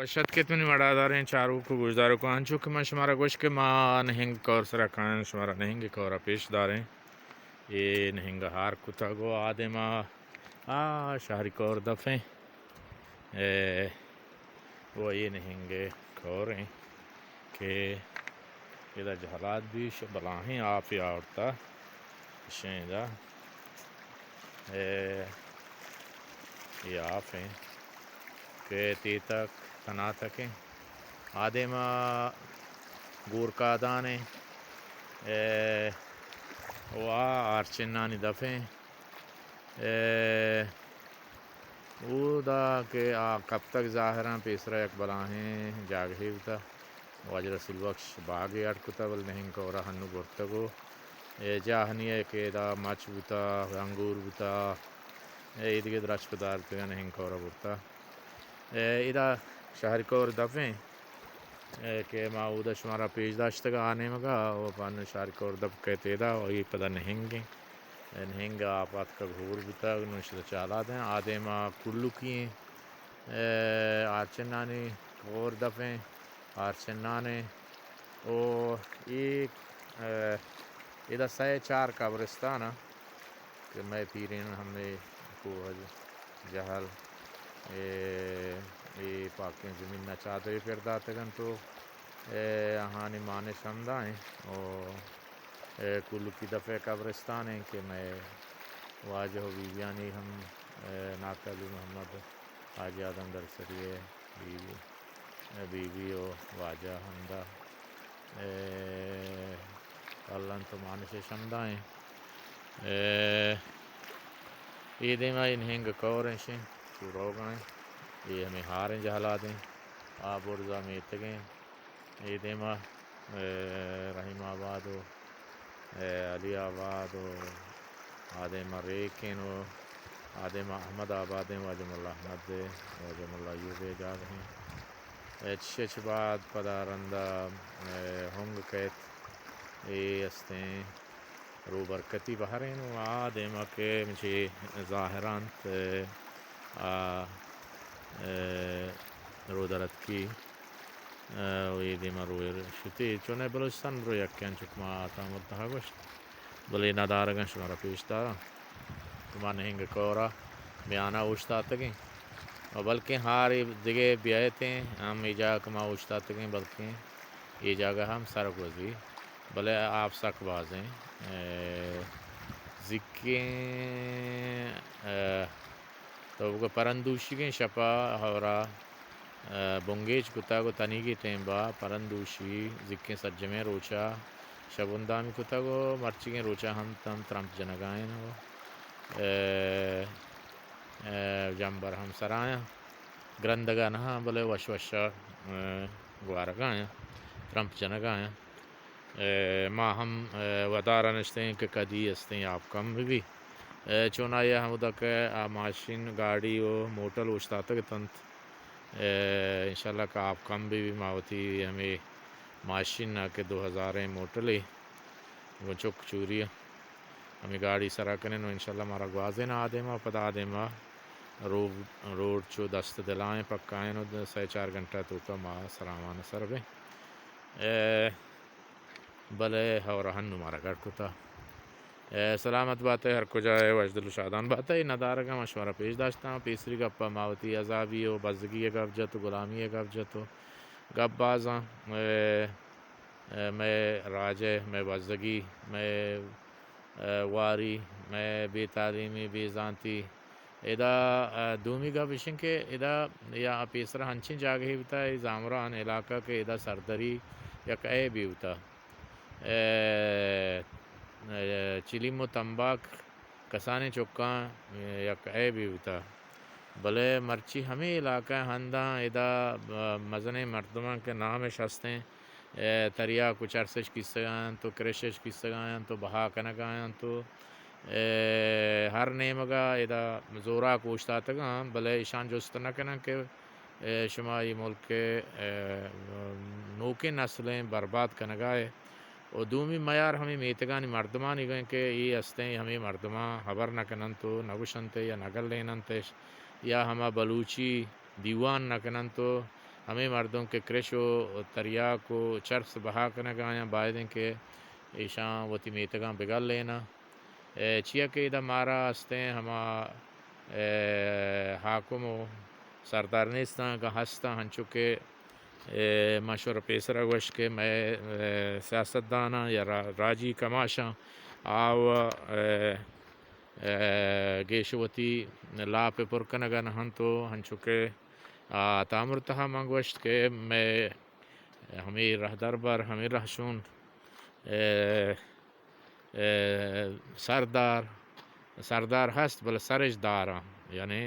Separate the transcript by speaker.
Speaker 1: وشت کے تمہیں مڑا داریں چاروں کو گزاروں کو آنچو کہ میں شمارا گوش کے ماں نہنگ کور سرا کان شمارا نہنگ کورا پیش داریں یہ نہنگ ہار کتا گو آدھے ماں شہری کور دفیں وہ یہ نہنگ کوریں کہ یہ جہلات بھی بلاہیں آپ یا اڑتا شیں دا یہ آپ ہیں کہ تی تک تنا تکیں آدھے ماں گور کا دانے وہ آرچنانی دفیں وہ دا کہ کب تک ظاہراں پیسرا یک بلاہیں جاگہی ہوتا واجر رسول بخش باغی اٹکتا بل نہنگ کورا ہنو گرتگو جاہنی ہے کہ دا مچ بوتا انگور بوتا ایدگی درچ پدار تگا نہنگ کورا بوتا ایدہ شہر کور دفیں کہ معودہ شمارا پیش داشتگا آنے مگا وہ پان شہر کور دف کہتے دا وہی پدا نہنگیں نہنگ آپات کا گھور بوتا نوشتہ چالا دیں آدھے ماں کلو کییں آرچنانی کور دفیں آرچنانے او ایک ادھا سہ چار قبرستان کہ میں پیرین ہمیں کو جہل پاکیں زمین نہ چاہتے پھر داتگن تو ہانی مانے شمدائیں اور کلو کی دفعہ قبرستان ہیں کہ میں واجہ و بیویانی ہم ناکلی محمد حاجی آدم در سریے بیوی و واجہ ہمدہ اللہ تو مانش شمدائیں یہ دیما انہنگ کوریں شیں روگائیں یہ ہمیں ہاریں جہلا دیں برزا میتگیں یہ دیما رحیم آباد و علی آباد و آدم ریکن و آدم احمد آباد واجم اللہ احمد دے واجم اللہ یوبے جاگ ہیں چھ بعد پدارندہ ہنگ کہت یہ استیں رو برکتی بہرین و آدم کہ مجھے ظاہرانت رو درد کی وی دیما روی شتی چونے بلوچستان رو یکیان چکما آتا مدتہا گوشت بلی ندارگن شمارا پیش دارا تمہا نہنگ کورا میانا اوشتا تگیں اور بلکہ ہاری دیگے بیائیتے ہیں ہم ای جاگہ کما اوشتا تگیں بلکہ ای جاگہ ہم سرک وزی بلے آپ سک بازیں زکیں تو وہ پرندوشی شپا ہورا بنگیج کتا کو تنیگی ٹیم با پرندوشی زکیں سجمیں روچا شبندامی کتا کو مرچگیں روچا ہم تم ترمپ جنگائیں جنبر ہم سرائیں گرندگا نہاں بلے وش وشا گوارگائیں ترمپ جنگائیں ما ہم ودارہ نشتے کہ کدی استیں آپ کم بھی چونا یہ ہم ادھا کہ ماشین گاڑی و موٹر اوشتا تک تنت انشاءاللہ کا آپ کم بھی ماوتی ہمیں ماشین نہ کہ 2000 موٹر وہ چک چوری ہمیں گاڑی سرا کریں انشاءاللہ ہمارا گوازے نہ آدے ماں پدا آدے ماں روڈ چو دست دلائیں پکائیں سہ چار گھنٹہ تو کا ماں سرامان سر بے بلے ہورہن نمارا گھر کتا سلامت بات ہے ہر کجائے وجدل شادان بات ہے ندارگا مشورہ پیش داشتا ہوں پیسری گپا ماوتی عذابی و بزگی گپ جتو غلامی گپ جتو گپ بازاں میں راجے میں بزگی میں واری میں بے تعلیمی بے زانتی ادا دومی گپ اشن کہ ادا یا پیسرا ہنچیں جاگہ ہی ہوتا ہے زامران علاقہ کے ادا سردری یا کہے بھی ہوتا چلیم و تمباک کسانے چکاں یا کہے بھی ہوتا بلے مرچی ہمیں علاقہ ہنداں ادا مزن مردمان کے نام شستیں تریا کچھ عرصش کی سگائیں تو کرشش کی سگائیں تو بہا کنک آئیں تو ہر نیمگا ادا زورا کوشتا تگاں بلے ایشان جست نہ کنا کہ شمائی ملک کے نوکے نسلیں برباد کنگائے اور دومی معیار ہمیں میتگانی مردمانی گئیں کہ یہ استیں ہمیں مردمان خبر نہ کنن تو نگوشنتے یا نگل لیننتش یا ہما بلوچی دیوان نہ کنن تو ہمیں مردوں کے کرش و تریا کو چرس بہا کر گایا بائدیں کہ ایشاں وہ تیمیتگاں بگل لینا چیا کہ ادھا مارا ہستیں ہما حاکم و سردار نیستاں کا ہستا ہنچو کہ مشور پیسرا گوش کہ میں سیاست دانا یا راجی کماشاں آو گیشوتی لا پہ پرکنگا نہن تو ہنچو کہ تامرتہا منگوشت کہ میں ہمیں رہ دربار ہمیں رہشون سردار ہست بل سرش داراں یعنی